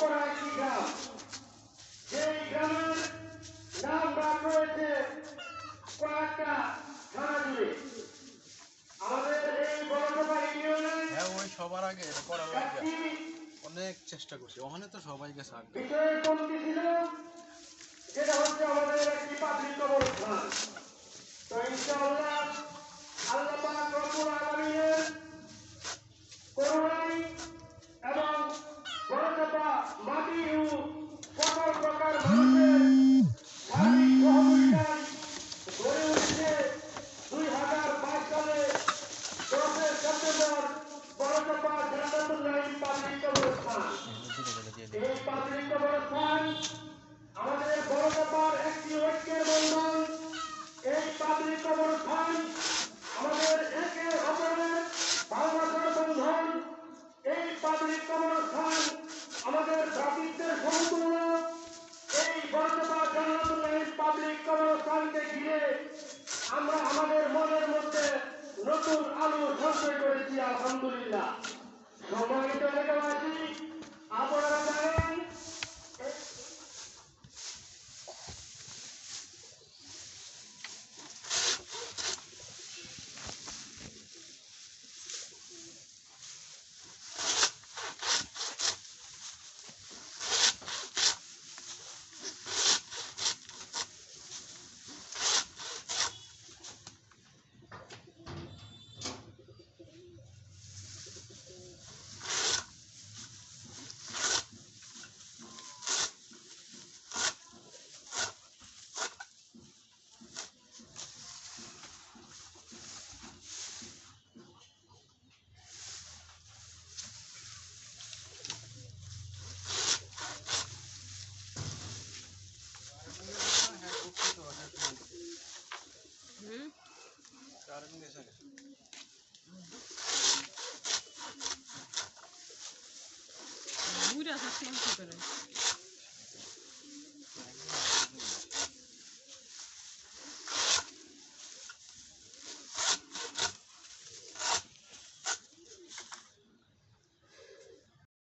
করা একটি গ্রাম, যেই গ্রামের নাম ডাক রয়েছে কয়েকটা থানা জুড়ে। আমাদের এই বড়সভা ইউনিয়নে সবার আগে এটা করার লাগে অনেক চেষ্টা করছি, ওখানে তো সবাই গেছে আগে। বিষয় কোনটি ছিল, যেটা হচ্ছে আমাদের একটি পাবলিক কবরস্থান। তো ইনশাআল্লাহ আল্লাহ পাক রব্বুল আলামিনের করুণায় এবং বড়সভা মাটি ও সকল প্রকার মানুষের সার্বিক সহযোগিতায় গড়ে উঠেছে 2022 সালে 10 সেপ্টেম্বর বড়সভা জান্নাতুল নাঈম পাবলিক কবরস্থান। এই পাবলিক কবরস্থান আমাদের বড়সভার একটি ঐক্যের বন্ধন। এই পাবলিক কবরস্থান আমাদের একে অপরের ভালোবাসার বন্ধন। এই পাবলিক কবরস্থান আমাদের ভ্রাতৃত্বের সমতুল্য। এই বড়সভা জান্নাতুল নাঈম পাবলিক কবরস্থানকে ঘিরে আমরা আমাদের মনের মধ্যে নতুন আলো সঞ্চয় করেছি, আলহামদুলিল্লাহ। সম্মানিত এলাকাবাসী, আপনারা জানেন Mura, ça fait un peu.